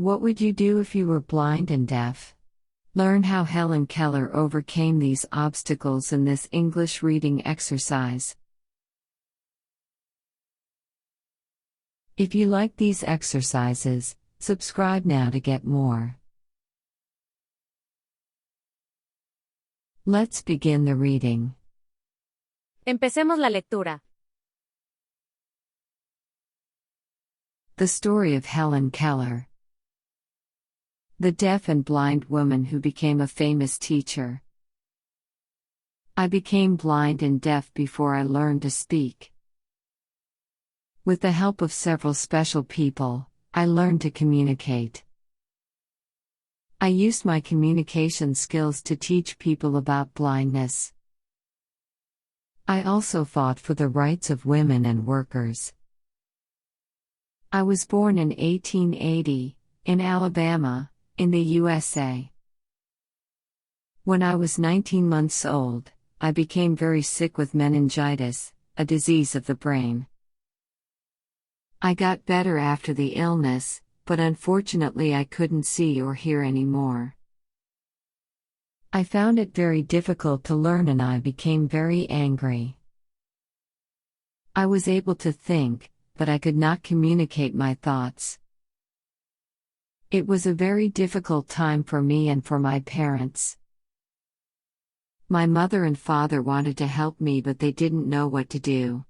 What would you do if you were blind and deaf? Learn how Hellen Keller overcame these obstacles in this English reading exercise. If you like these exercises, subscribe now to get more. Let's begin the reading. Empecemos la lectura. The story of Hellen Keller. The deaf and blind woman who became a famous teacher. I became blind and deaf before I learned to speak. With the help of several special people, I learned to communicate. I used my communication skills to teach people about blindness. I also fought for the rights of women and workers. I was born in 1880, in Alabama, in the USA. When I was 19 months old, I became very sick with meningitis, a disease of the brain. I got better after the illness, but unfortunately I couldn't see or hear anymore. I found it very difficult to learn and I became very angry. I was able to think, but I could not communicate my thoughts. It was a very difficult time for me and for my parents. My mother and father wanted to help me, but they didn't know what to do.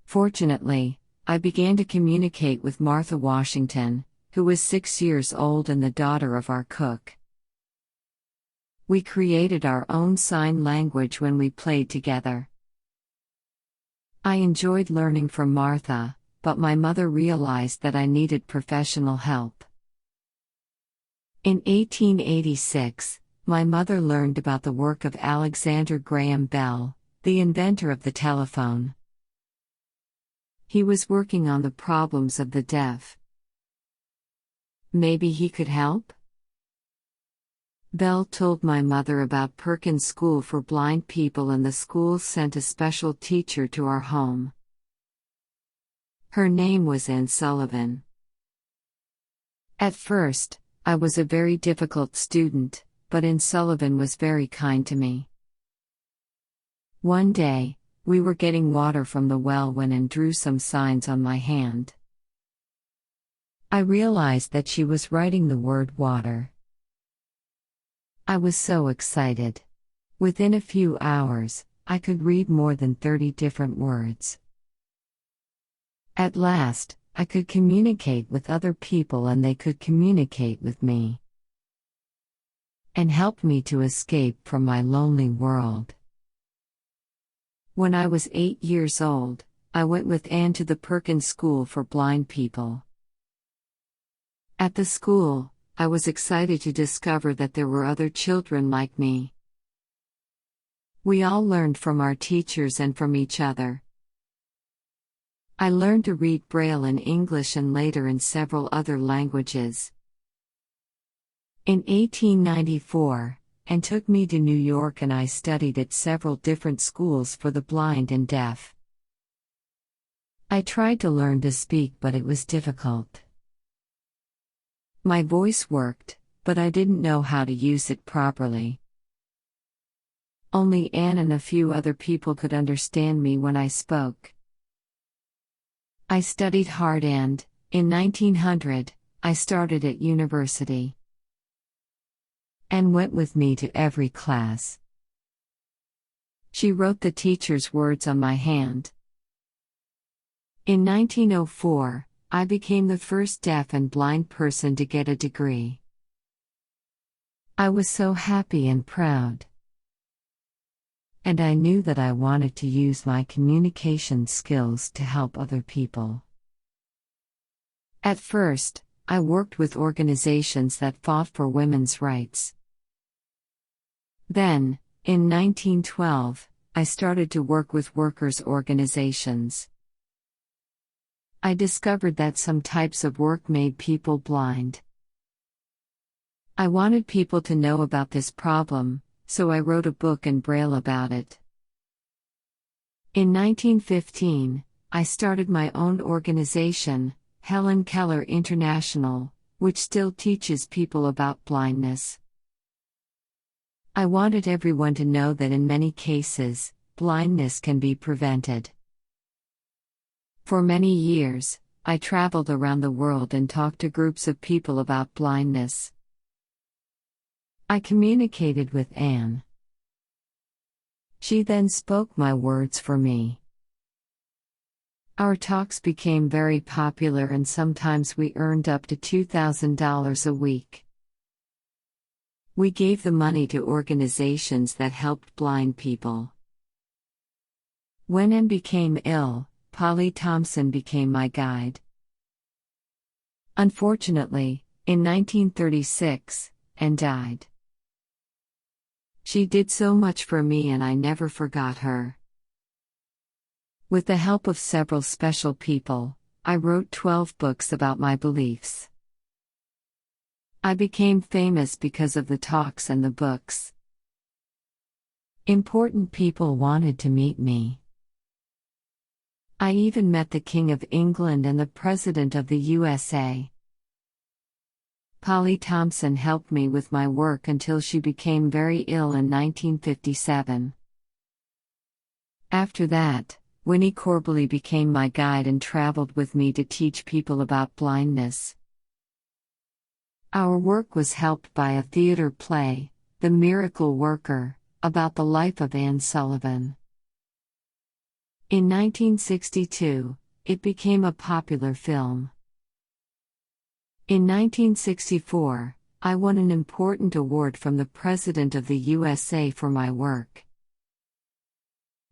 Fortunately, I began to communicate with Martha Washington, who was 6 years old and the daughter of our cook. We created our own sign language when we played together. I enjoyed learning from Martha, but my mother realized that I needed professional help. In 1886, my mother learned about the work of Alexander Graham Bell, the inventor of the telephone. He was working on the problems of the deaf. Maybe he could help? Bell told my mother about Perkins School for Blind People, and the school sent a special teacher to our home. Her name was Anne Sullivan. At first, I was a very difficult student, but Anne Sullivan was very kind to me. One day, we were getting water from the well when Anne drew some signs on my hand. I realized that she was writing the word water. I was so excited. Within a few hours, I could read more than 30 different words. At last, I could communicate with other people and they could communicate with me. And help me to escape from my lonely world. When I was 8 years old, I went with Anne to the Perkins School for Blind People. At the school, I was excited to discover that there were other children like me. We all learned from our teachers and from each other. I learned to read Braille in English and later in several other languages. In 1894, Anne took me to New York and I studied at several different schools for the blind and deaf. I tried to learn to speak, but it was difficult. My voice worked, but I didn't know how to use it properly. Only Anne and a few other people could understand me when I spoke. I studied hard and, in 1900, I started at university. Anne went with me to every class. She wrote the teacher's words on my hand. In 1904, I became the first deaf and blind person to get a degree. I was so happy and proud. And I knew that I wanted to use my communication skills to help other people. At first, I worked with organizations that fought for women's rights. Then, in 1912, I started to work with workers' organizations. I discovered that some types of work made people blind. I wanted people to know about this problem, so I wrote a book in Braille about it. In 1915, I started my own organization, Hellen Keller International, which still teaches people about blindness. I wanted everyone to know that in many cases, blindness can be prevented. For many years, I traveled around the world and talked to groups of people about blindness. I communicated with Anne. She then spoke my words for me. Our talks became very popular and sometimes we earned up to $2,000 a week. We gave the money to organizations that helped blind people. When Anne became ill, Polly Thompson became my guide. Unfortunately, in 1936, Anne died. She did so much for me and I never forgot her. With the help of several special people, I wrote 12 books about my beliefs. I became famous because of the talks and the books. Important people wanted to meet me. I even met the King of England and the President of the USA. Polly Thompson helped me with my work until she became very ill in 1957. After that, Winnie Corbally became my guide and traveled with me to teach people about blindness. Our work was helped by a theater play, The Miracle Worker, about the life of Anne Sullivan. In 1962, it became a popular film. In 1964, I won an important award from the President of the USA for my work.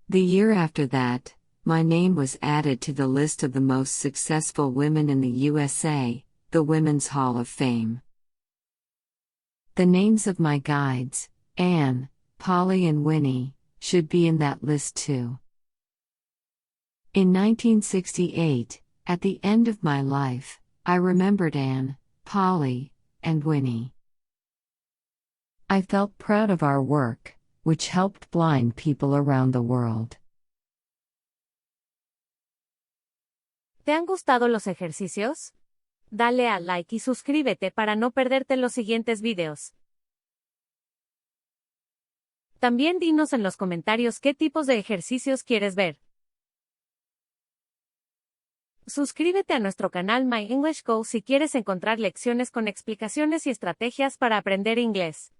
The year after that, my name was added to the list of the most successful women in the USA, the Women's Hall of Fame. The names of my guides, Anne, Polly and Winnie, should be in that list too. In 1968, at the end of my life, I remembered Anne, Polly, and Winnie. I felt proud of our work, which helped blind people around the world. ¿Te han gustado los ejercicios? Dale a like y suscríbete para no perderte los siguientes videos. También dinos en los comentarios qué tipos de ejercicios quieres ver. Suscríbete a nuestro canal My English Go si quieres encontrar lecciones con explicaciones y estrategias para aprender inglés.